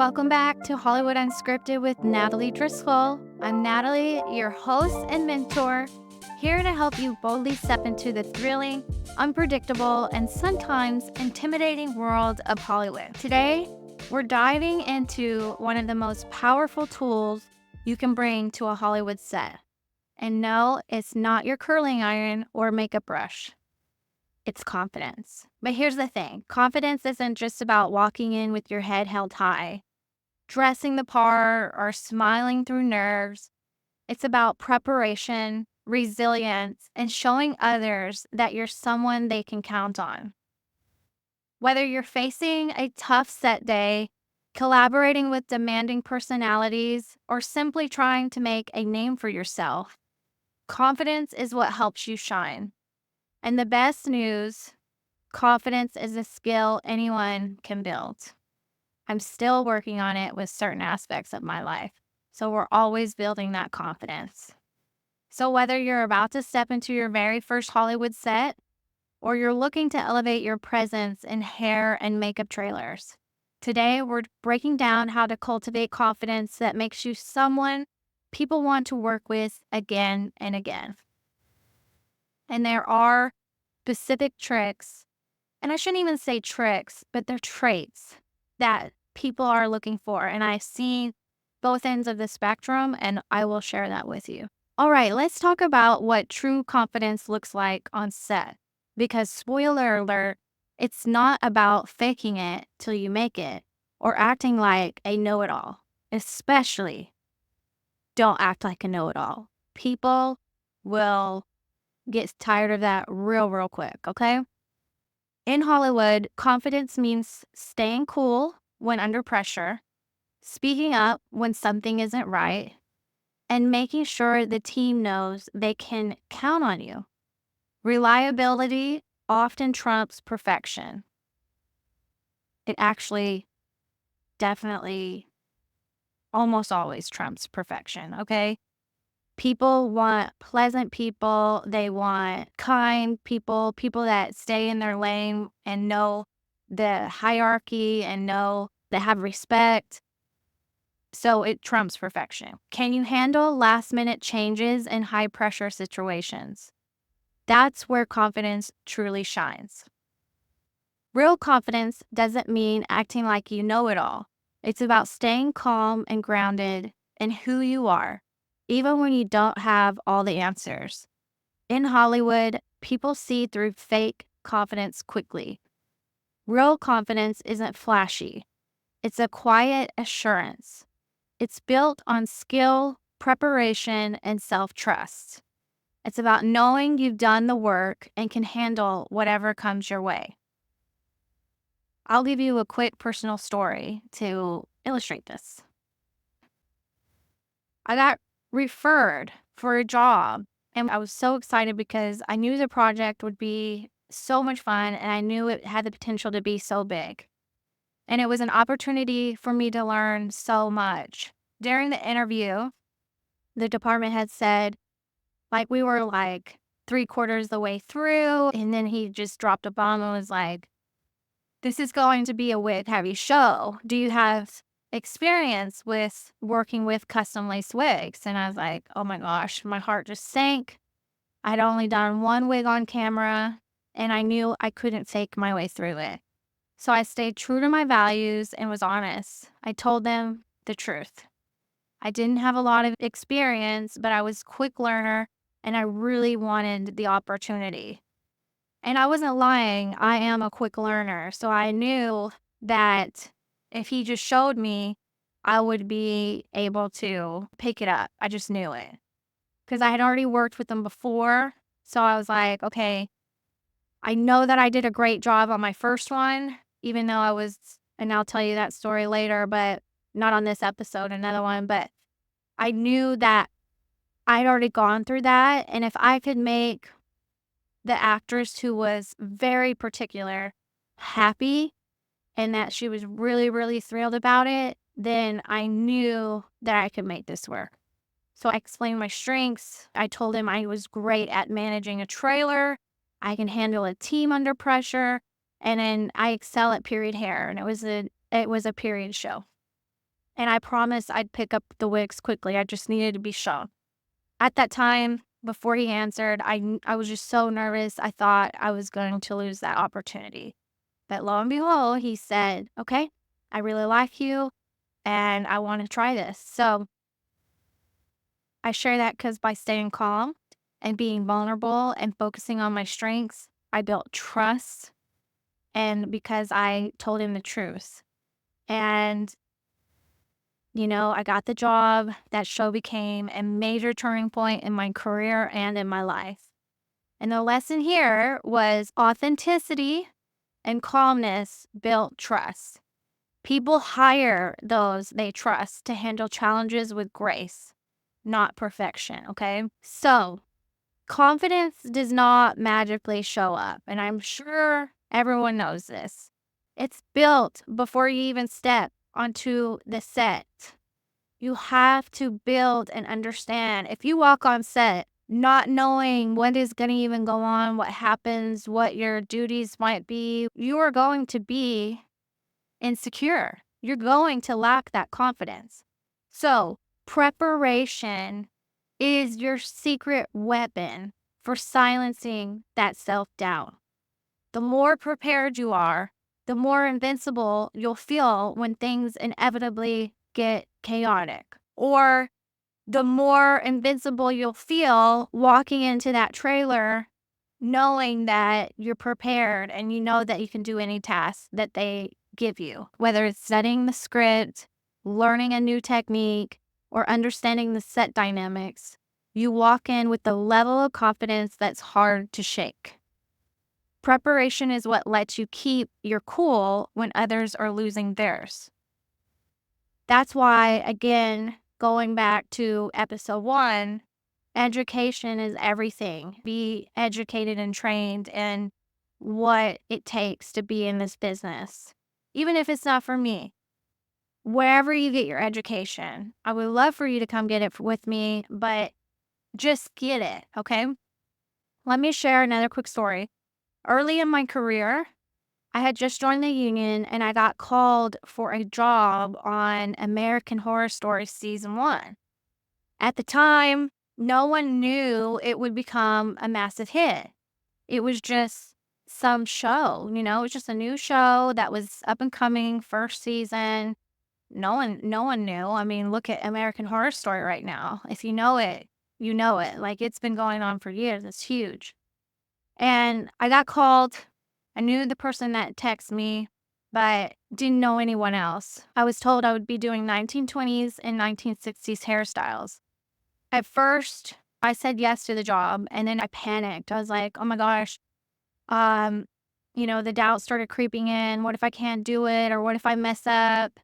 Welcome back to Hollywood Unscripted with Natalie Driscoll. I'm Natalie, your host and mentor, here to help you boldly step into the thrilling, unpredictable, and sometimes intimidating world of Hollywood. Today, we're diving into one of the most powerful tools you can bring to a Hollywood set. And no, it's not your curling iron or makeup brush. It's confidence. But here's the thing. Confidence isn't just about walking in with your head held high, dressing the part, or smiling through nerves. It's about preparation, resilience, and showing others that you're someone they can count on. Whether you're facing a tough set day, collaborating with demanding personalities, or simply trying to make a name for yourself, confidence is what helps you shine. And the best news, confidence is a skill anyone can build. I'm still working on it with certain aspects of my life. So we're always building that confidence. So whether you're about to step into your very first Hollywood set or you're looking to elevate your presence in hair and makeup trailers, today we're breaking down how to cultivate confidence that makes you someone people want to work with again and again. And there are specific tricks, and I shouldn't even say tricks, but they're traits that people are looking for. And I've seen both ends of the spectrum, and I will share that with you. All right, let's talk about what true confidence looks like on set. Because spoiler alert, it's not about faking it till you make it or acting like a know-it-all. Especially don't act like a know-it-all. People will get tired of that real quick, okay? In Hollywood, confidence means staying cool when under pressure, speaking up when something isn't right, and making sure the team knows they can count on you. Reliability often trumps perfection. It actually definitely almost always trumps perfection, okay? People want pleasant people. They want kind people, people that stay in their lane and know the hierarchy and know they have respect. So it trumps perfection. Can you handle last minute changes in high pressure situations? That's where confidence truly shines. Real confidence doesn't mean acting like you know it all. It's about staying calm and grounded in who you are, even when you don't have all the answers. In Hollywood, people see through fake confidence quickly. Real confidence isn't flashy. It's a quiet assurance. It's built on skill, preparation, and self-trust. It's about knowing you've done the work and can handle whatever comes your way. I'll give you a quick personal story to illustrate this. I got referred for a job, and I was so excited because I knew the project would be so much fun and I knew it had the potential to be so big. And it was an opportunity for me to learn so much. During the interview, the department had said, we were 3/4 the way through, and then he just dropped a bomb and was like, "This is going to be a wig heavy show. Do you have experience with working with custom lace wigs?" And I was like, oh my gosh, my heart just sank. I'd only done one wig on camera, and I knew I couldn't fake my way through it. So I stayed true to my values and was honest. I told them the truth. I didn't have a lot of experience, but I was a quick learner, and I really wanted the opportunity. And I wasn't lying. I am a quick learner. So I knew that if he just showed me, I would be able to pick it up. I just knew it because I had already worked with him before. So I was like, okay, I know that I did a great job on my first one, even though and I'll tell you that story later, but not on this episode, another one. But I knew that I'd already gone through that. And if I could make the actress, who was very particular, happy, and that she was really thrilled about it, then I knew that I could make this work. So I explained my strengths. I told him I was great at managing a trailer. I can handle a team under pressure. And then I excel at period hair. And it was a period show. and I promised I'd pick up the wigs quickly. I just needed to be shown. At that time, before he answered, I was just so nervous. I thought I was going to lose that opportunity. But lo and behold, he said, "Okay, I really like you and I want to try this." So I share that because by staying calm and being vulnerable and focusing on my strengths, I built trust, and because I told him the truth. And, I got the job. That show became a major turning point in my career and in my life. And the lesson here was authenticity and calmness built trust. People hire those they trust to handle challenges with grace, not perfection, okay? So, confidence does not magically show up, and I'm sure everyone knows this. It's built before you even step onto the set. You have to build and understand. If you walk on set not knowing what is going to even go on, what happens, what your duties might be, you are going to be insecure. You're going to lack that confidence. So, preparation is your secret weapon for silencing that self-doubt. The more prepared you are, the more invincible you'll feel when things inevitably get chaotic. Or the more invincible you'll feel walking into that trailer knowing that you're prepared and you know that you can do any task that they give you, whether it's studying the script, learning a new technique, or understanding the set dynamics. You walk in with the level of confidence that's hard to shake. Preparation is what lets you keep your cool when others are losing theirs. That's why, again, going back to episode 1, education is everything. Be educated and trained in what it takes to be in this business, even if it's not for me. Wherever you get your education, I would love for you to come get it with me, but just get it, okay? Let me share another quick story. Early in my career, I had just joined the union and I got called for a job on American Horror Story season 1. At the time, no one knew it would become a massive hit. It was just some show, it was just a new show that was up and coming, first season. No one knew. I mean, look at American Horror Story right now. If you know it, you know it. Like, it's been going on for years. It's huge. And I got called. I knew the person that texted me, but didn't know anyone else. I was told I would be doing 1920s and 1960s hairstyles. At first, I said yes to the job, and then I panicked. I was like, oh my gosh, the doubt started creeping in. What if I can't do it? Or what if I mess up?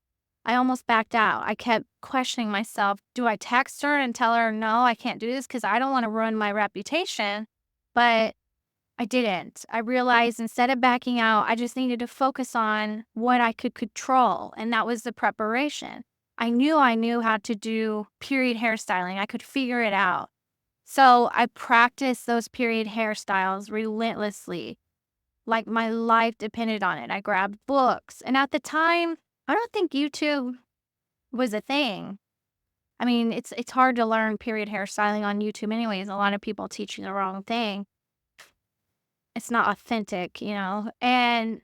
I almost backed out. I kept questioning myself. Do I text her and tell her, no, I can't do this because I don't want to ruin my reputation? But I didn't. I realized instead of backing out, I just needed to focus on what I could control, and that was the preparation. I knew how to do period hairstyling. I could figure it out. So I practiced those period hairstyles relentlessly, like my life depended on it. I grabbed books, and at the time, I don't think YouTube was a thing. I mean, it's hard to learn period hairstyling on YouTube anyways. A lot of people teach you the wrong thing. It's not authentic, And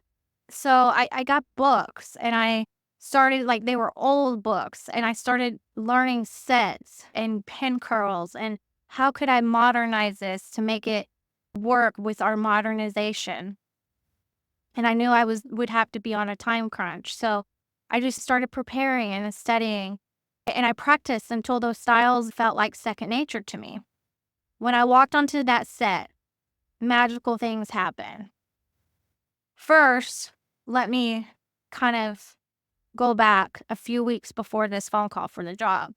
so I got books and I started, like, they were old books, and I started learning sets and pin curls and how could I modernize this to make it work with our modernization. And I knew would have to be on a time crunch. So I just started preparing and studying, and I practiced until those styles felt like second nature to me. When I walked onto that set, magical things happen. First, let me kind of go back a few weeks before this phone call for the job.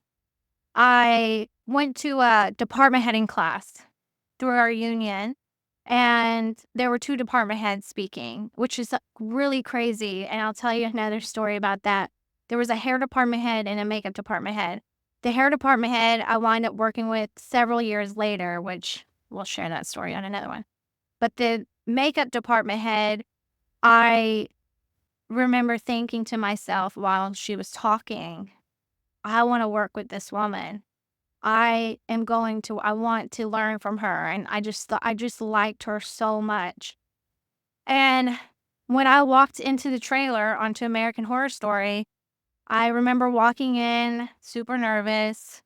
I went to a department heading class through our union, and there were 2 department heads speaking, which is really crazy. And I'll tell you another story about that. There was a hair department head and a makeup department head. The hair department head I wind up working with several years later, which we'll share that story on another one. But the makeup department head, I remember thinking to myself while she was talking, I want to work with this woman. I want to learn from her. And I just liked her so much. And when I walked into the trailer onto American Horror Story, I remember walking in super nervous,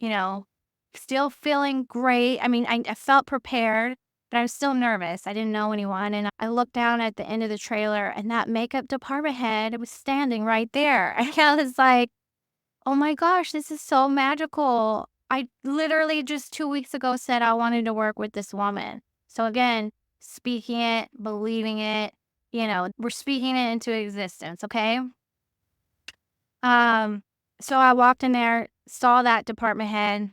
you know, still feeling great. I mean, I felt prepared, but I was still nervous. I didn't know anyone. And I looked down at the end of the trailer, and that makeup department head was standing right there. And I was like, oh my gosh, this is so magical. I literally just 2 weeks ago said I wanted to work with this woman. So again, speaking it, believing it, we're speaking it into existence, okay? Um, so I walked in there, saw that department head.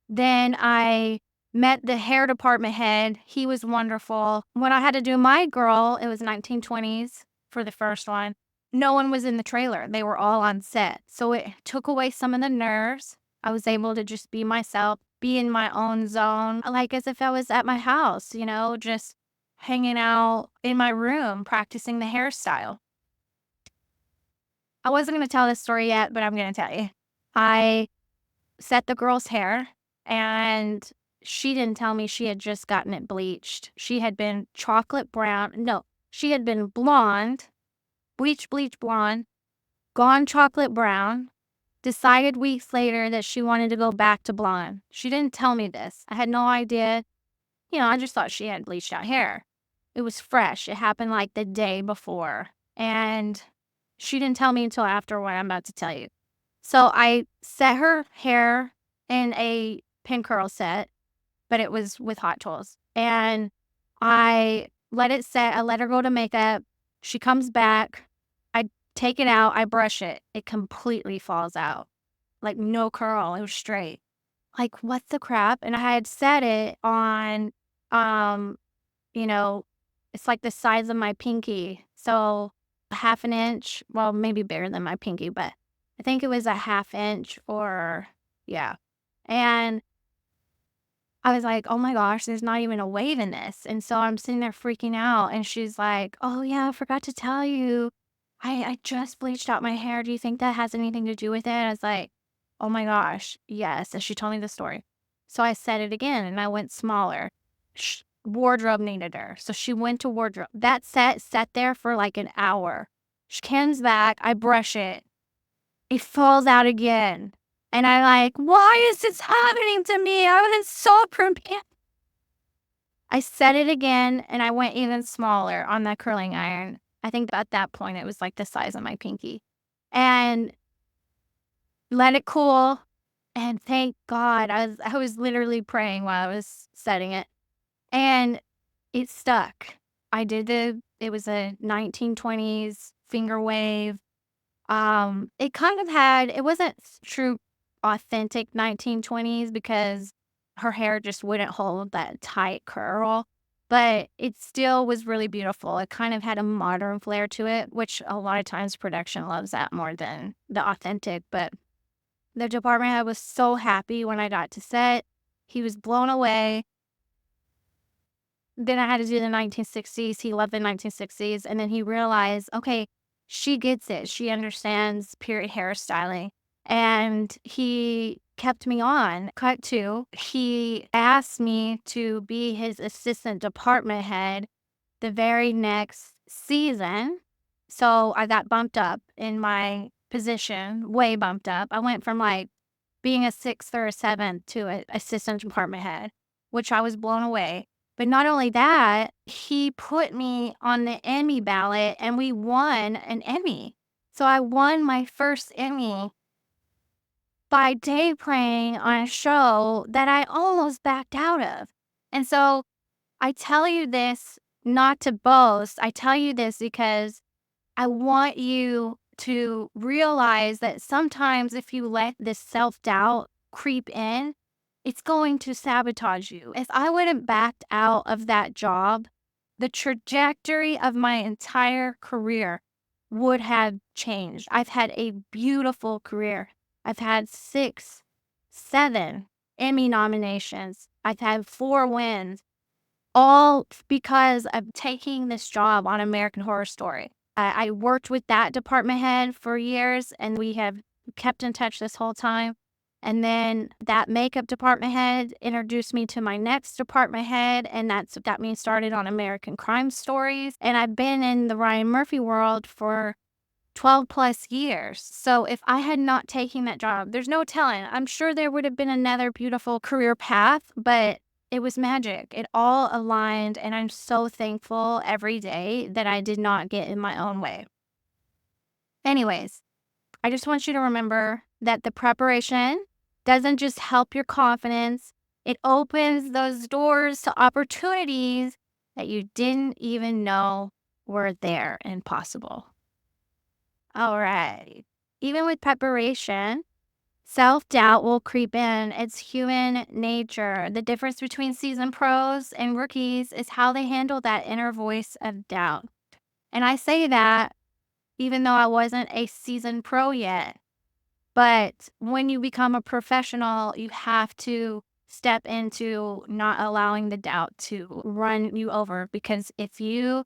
Then I met the hair department head. He was wonderful. When I had to do my girl, it was 1920s for the first one. No one was in the trailer. They were all on set. So it took away some of the nerves. I was able to just be myself, be in my own zone, like as if I was at my house, just hanging out in my room, practicing the hairstyle. I wasn't going to tell this story yet, but I'm going to tell you. I set the girl's hair, and she didn't tell me she had just gotten it bleached. She had been chocolate brown. No, she had been blonde, bleach blonde, gone chocolate brown, decided weeks later that she wanted to go back to blonde. She didn't tell me this. I had no idea. I just thought she had bleached out hair. It was fresh. It happened like the day before. And she didn't tell me until after what I'm about to tell you. So I set her hair in a pin curl set, but it was with hot tools. And I let it set. I let her go to makeup. She comes back. I take it out. I brush it. It completely falls out. Like no curl. It was straight. Like, what the crap? And I had set it on, um, you know, it's like the size of my pinky. So a half an inch, well, maybe bigger than my pinky, but I think it was a half inch or yeah. And I was like, oh my gosh, there's not even a wave in this. And so I'm sitting there freaking out. And she's like, oh yeah, I forgot to tell you. I just bleached out my hair. Do you think that has anything to do with it? I was like, oh my gosh, yes. And she told me the story. So I said it again and I went smaller. Wardrobe needed her. So she went to wardrobe. That set sat there for like an hour. She comes back. I brush it. It falls out again. And I like, why is this happening to me? I was so prepared. I set it again and I went even smaller on that curling iron. I think at that point it was like the size of my pinky. And let it cool. And thank God, I was literally praying while I was setting it. And it stuck. It was a 1920s finger wave. It kind of it wasn't true authentic 1920s because her hair just wouldn't hold that tight curl, but it still was really beautiful. It kind of had a modern flair to it, which a lot of times production loves that more than the authentic. But the department head was so happy when I got to set. He was blown away. Then I had to do the 1960s. He loved the 1960s. And then he realized, okay, she gets it. She understands period hairstyling. And he kept me on. Cut to, he asked me to be his assistant department head the very next season. So I got bumped up in my position, way bumped up. I went from like being a sixth or a seventh to an assistant department head, which I was blown away. But not only that, he put me on the Emmy ballot and we won an Emmy. So I won my first Emmy by day praying on a show that I almost backed out of. And so I tell you this not to boast. I tell you this because I want you to realize that sometimes if you let this self-doubt creep in, it's going to sabotage you. If I would have backed out of that job, the trajectory of my entire career would have changed. I've had a beautiful career. I've had 6, 7 Emmy nominations. I've had 4 wins, all because of taking this job on American Horror Story. I worked with that department head for years, and we have kept in touch this whole time. And then that makeup department head introduced me to my next department head, and that's what got me started on American Crime Stories. And I've been in the Ryan Murphy world for 12 plus years. So if I had not taken that job, there's no telling. I'm sure there would have been another beautiful career path, but it was magic. It all aligned, and I'm so thankful every day that I did not get in my own way. Anyways, I just want you to remember that the preparation doesn't just help your confidence, it opens those doors to opportunities that you didn't even know were there and possible. All right. Even with preparation, self doubt will creep in. It's human nature. The difference between seasoned pros and rookies is how they handle that inner voice of doubt. And I say that even though I wasn't a seasoned pro yet. But when you become a professional, you have to step into not allowing the doubt to run you over, because if you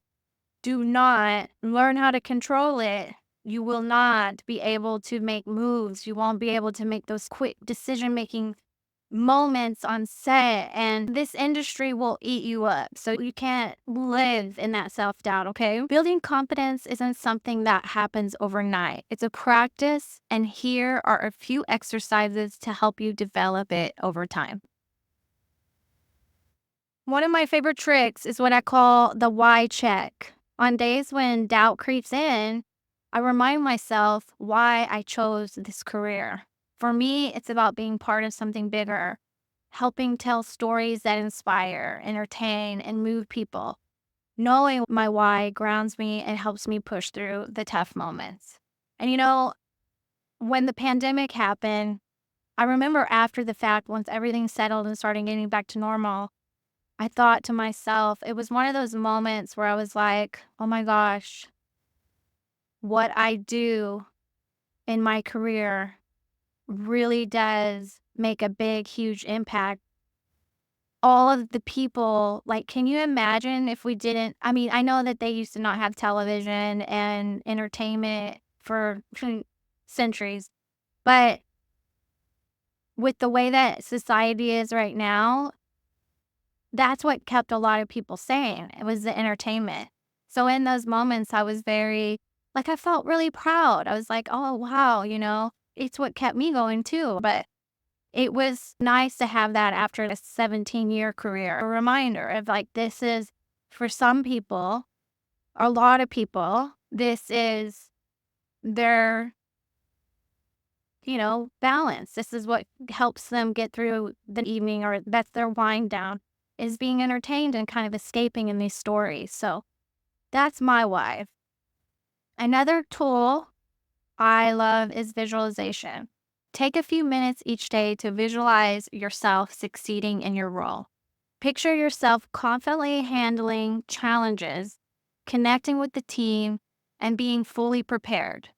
do not learn how to control it, you will not be able to make moves. You won't be able to make those quick decision making moments on set, and this industry will eat you up. So you can't live in that self-doubt, okay? Building confidence isn't something that happens overnight. It's a practice, and here are a few exercises to help you develop it over time. One of my favorite tricks is what I call the why check. On days when doubt creeps in, I remind myself why I chose this career. For me, it's about being part of something bigger, helping tell stories that inspire, entertain, and move people. Knowing my why grounds me and helps me push through the tough moments. And when the pandemic happened, I remember after the fact, once everything settled and started getting back to normal, I thought to myself, it was one of those moments where I was like, oh my gosh, what I do in my career really does make a big, huge impact. All of the people, like, can you imagine if we didn't? I mean, I know that they used to not have television and entertainment for centuries, but with the way that society is right now, that's what kept a lot of people sane. It was the entertainment. So in those moments, I was I felt really proud. I was like, oh, wow, it's what kept me going too. But it was nice to have that after a 17-year career, a reminder of like, this is for some people, a lot of people, this is their, balance. This is what helps them get through the evening, or that's their wind down, is being entertained and kind of escaping in these stories. So that's my why. Another tool I love is visualization. Take a few minutes each day to visualize yourself succeeding in your role. Picture yourself confidently handling challenges, connecting with the team, and being fully prepared.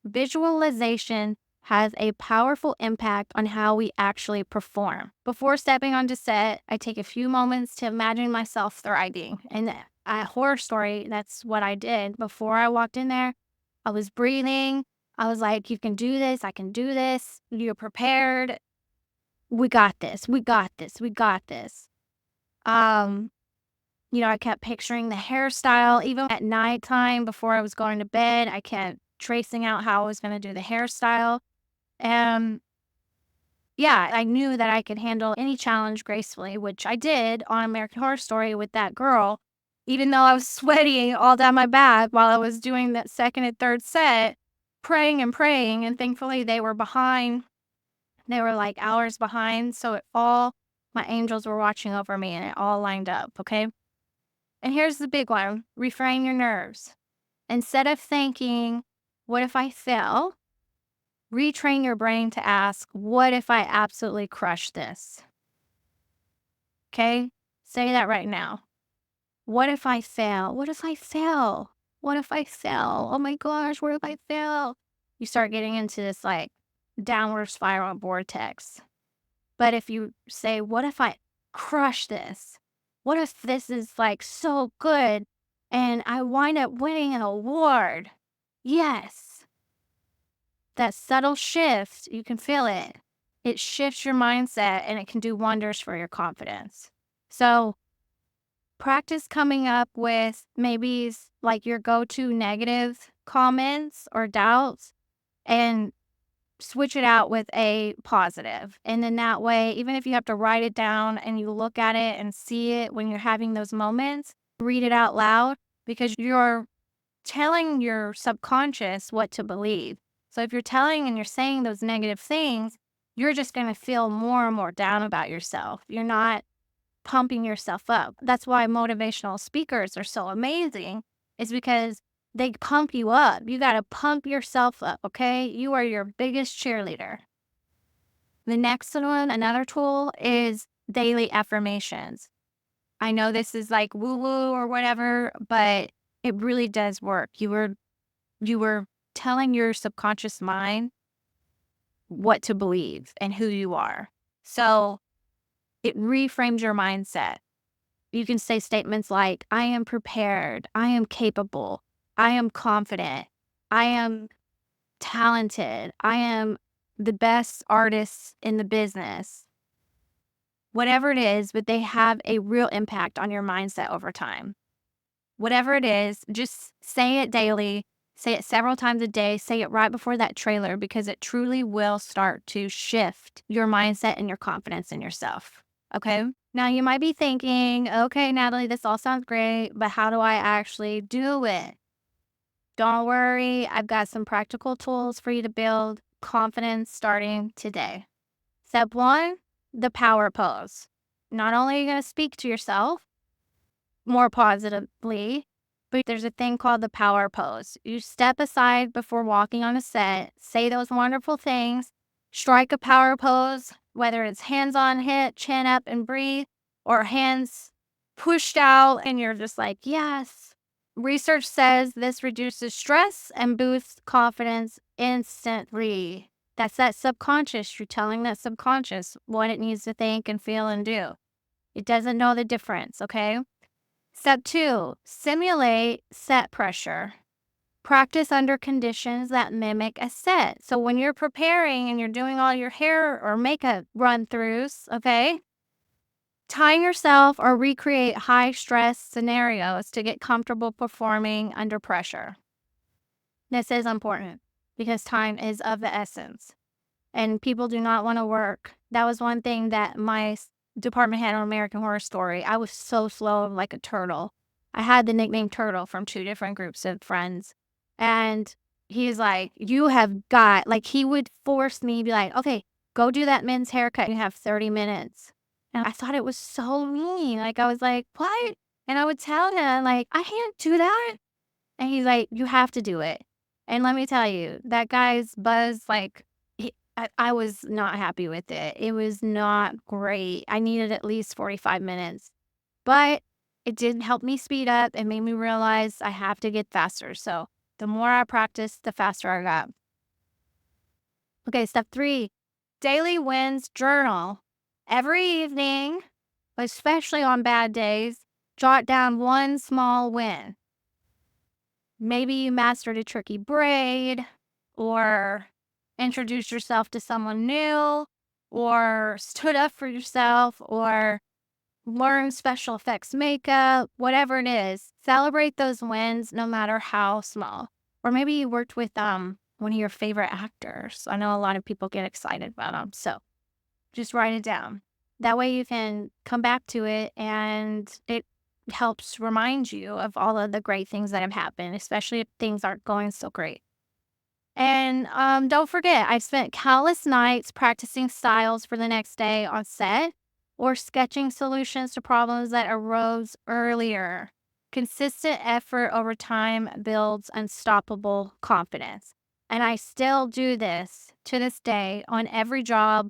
Visualization has a powerful impact on how we actually perform. Before stepping onto set, I take a few moments to imagine myself thriving. And a horror story, that's what I did. Before I walked in there, I was breathing. I was like, you can do this. I can do this. You're prepared. We got this. We got this. We got this. I kept picturing the hairstyle. Even at nighttime before I was going to bed, I kept tracing out how I was going to do the hairstyle. And yeah, I knew that I could handle any challenge gracefully, which I did on American Horror Story with that girl, even though I was sweating all down my back while I was doing that second and third set, praying and praying. And thankfully, they were behind. They were like hours behind. So my angels were watching over me, and it all lined up. Okay. And here's the big one: reframe your nerves. Instead of thinking, what if I fail? Retrain your brain to ask, what if I absolutely crush this? Okay? Say that right now. What if I fail? What if I fail? What if I fail? Oh my gosh, what if I fail? You start getting into this like downward spiral vortex. But if you say, what if I crush this? What if this is like so good and I wind up winning an award? Yes. that subtle shift, you can feel it. It shifts your mindset and it can do wonders for your confidence. So practice coming up with maybe like your go-to negative comments or doubts and switch it out with a positive. And then that way, even if you have to write it down and you look at it and see it when you're having those moments, read it out loud because you're telling your subconscious what to believe. So if you're telling and you're saying those negative things, you're just going to feel more and more down about yourself. You're not pumping yourself up. That's why motivational speakers are so amazing, is because they pump you up. You got to pump yourself up, okay? You are your biggest cheerleader. The next one, another tool, is daily affirmations. I know this is like woo-woo or whatever, but it really does work. You were telling your subconscious mind what to believe and who you are. So it reframes your mindset. You can say statements like, I am prepared, I am capable, I am confident, I am talented, I am the best artist in the business. Whatever it is, but they have a real impact on your mindset over time. Whatever it is, just say it daily, say it several times a day, say it right before that trailer because it truly will start to shift your mindset and your confidence in yourself. Okay? Now you might be thinking, okay, Natalie, this all sounds great, but how do I actually do it? Don't worry, I've got some practical tools for you to build confidence starting today. Step one, the power pose. Not only are you going to speak to yourself more positively, but there's a thing called the power pose. You step aside before walking on a set, say those wonderful things, strike a power pose, whether it's hands on hip, chin up and breathe, or hands pushed out and you're just like, yes. Research says this reduces stress and boosts confidence instantly. That's that subconscious. You're telling that subconscious what it needs to think and feel and do. It doesn't know the difference, okay? Step two, simulate set pressure. Practice under conditions that mimic a set. So when you're preparing and you're doing all your hair or makeup run-throughs, okay, time yourself or recreate high-stress scenarios to get comfortable performing under pressure. This is important because time is of the essence and people do not want to work. That was one thing that my department had on American Horror Story. I was so slow like a turtle. I had the nickname Turtle from two different groups of friends. And he's like, you have got, like, he would force me, be like, okay, go do that men's haircut. You have 30 minutes. And I thought it was so mean. Like, I was like, what? And I would tell him, like, I can't do that. And he's like, you have to do it. And let me tell you, that guy's buzz, like, I was not happy with it. It was not great. I needed at least 45 minutes. But it did help me speed up and made me realize I have to get faster. So the more I practiced, the faster I got. Okay, step three, daily wins journal. Every evening, especially on bad days, jot down one small win. Maybe you mastered a tricky braid or introduced yourself to someone new or stood up for yourself or learned special effects makeup, whatever it is. Celebrate those wins no matter how small. Or maybe you worked with one of your favorite actors. I know a lot of people get excited about them. So just write it down. That way you can come back to it and it helps remind you of all of the great things that have happened, especially if things aren't going so great. And don't forget, I've spent countless nights practicing styles for the next day on set or sketching solutions to problems that arose earlier. Consistent effort over time builds unstoppable confidence. And I still do this to this day on every job,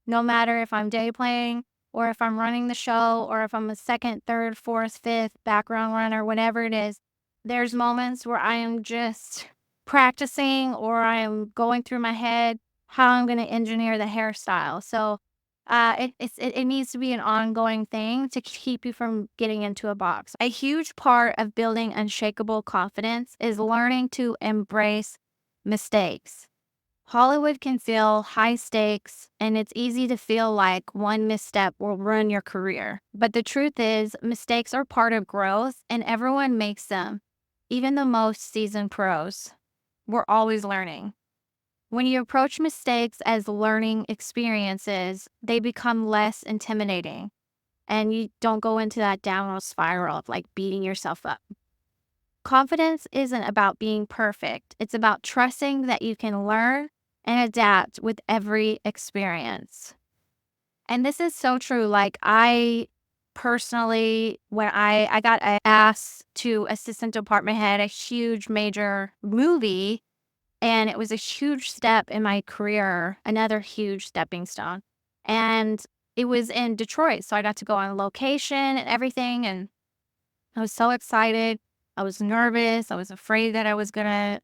no matter if I'm day playing or if I'm running the show or if I'm a second, third, fourth, fifth background runner, whatever it is. There's moments where I am just practicing or I am going through my head how I'm going to engineer the hairstyle. So it needs to be an ongoing thing to keep you from getting into a box. A huge part of building unshakable confidence is learning to embrace mistakes. Hollywood can feel high stakes, and it's easy to feel like one misstep will ruin your career. But the truth is, mistakes are part of growth, and everyone makes them, even the most seasoned pros. We're always learning. When you approach mistakes as learning experiences, they become less intimidating, and you don't go into that downward spiral of like beating yourself up. Confidence isn't about being perfect. It's about trusting that you can learn and adapt with every experience. And this is so true. Like I personally, when I got asked to assistant department head a huge major movie, and it was a huge step in my career, another huge stepping stone. And it was in Detroit. So I got to go on location and everything. And I was so excited. I was nervous. I was afraid that I was gonna,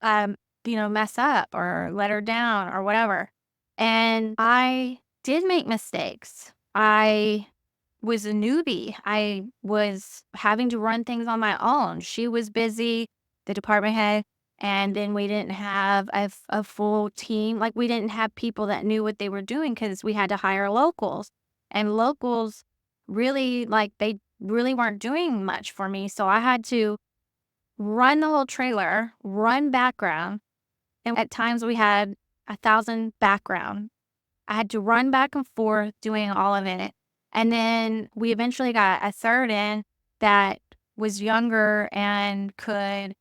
um, mess up or let her down or whatever. And I did make mistakes. I was a newbie. I was having to run things on my own. She was busy, the department head, and then we didn't have a full team. Like we didn't have people that knew what they were doing because we had to hire locals. And locals really, like, they really weren't doing much for me. So I had to run the whole trailer, run background. And at times we had 1,000 background. I had to run back and forth doing all of it. And then we eventually got a third in that was younger and could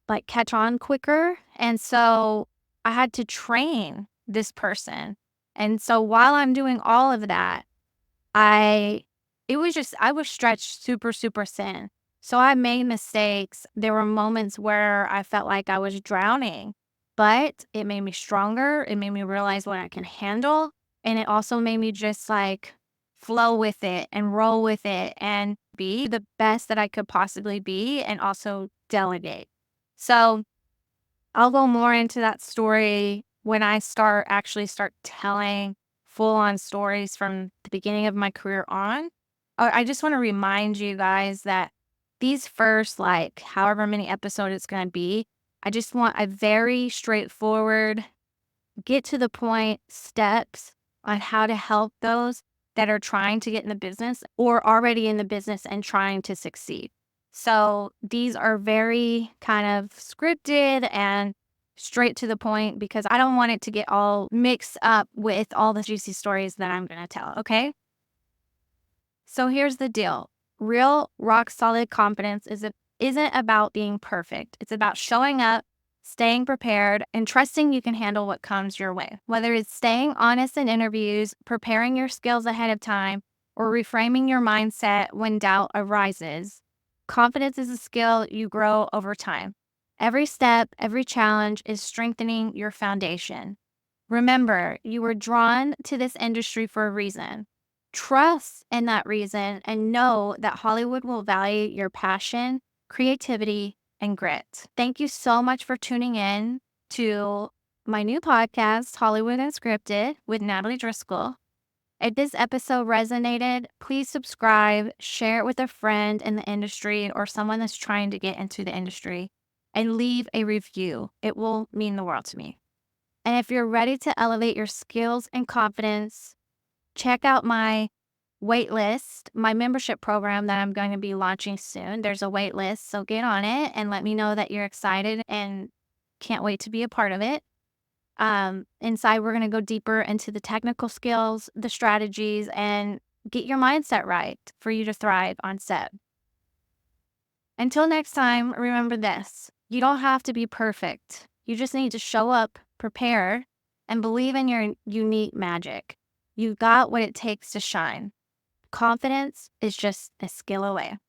like catch on quicker. And so I had to train this person. And so while I'm doing all of that, I I was stretched super, super thin. So I made mistakes. There were moments where I felt like I was drowning, but it made me stronger. It made me realize what I can handle. And it also made me just like flow with it and roll with it and be the best that I could possibly be and also delegate. So I'll go more into that story when I start telling full on stories from the beginning of my career on. I just want to remind you guys that these first, like, however many episodes it's going to be, I just want a very straightforward, get to the point steps on how to help those that are trying to get in the business or already in the business and trying to succeed. So these are very kind of scripted and straight to the point because I don't want it to get all mixed up with all the juicy stories that I'm going to tell. Okay. So here's the deal. Real rock solid confidence isn't about being perfect. It's about showing up, staying prepared, and trusting you can handle what comes your way. Whether it's staying honest in interviews, preparing your skills ahead of time, or reframing your mindset when doubt arises, confidence is a skill you grow over time. Every step, every challenge is strengthening your foundation. Remember, you were drawn to this industry for a reason. Trust in that reason and know that Hollywood will value your passion, creativity, and grit. Thank you so much for tuning in to my new podcast, Hollywood Unscripted with Natalie Driscoll. If this episode resonated, please subscribe, share it with a friend in the industry or someone that's trying to get into the industry, and leave a review. It will mean the world to me. And if you're ready to elevate your skills and confidence, check out my wait list, my membership program that I'm going to be launching soon. There's a wait list, so get on it and let me know that you're excited and can't wait to be a part of it. Inside, we're going to go deeper into the technical skills, the strategies, and get your mindset right for you to thrive on set. Until next time, remember this. You don't have to be perfect. You just need to show up, prepare, and believe in your unique magic. You got what it takes to shine. Confidence is just a skill away.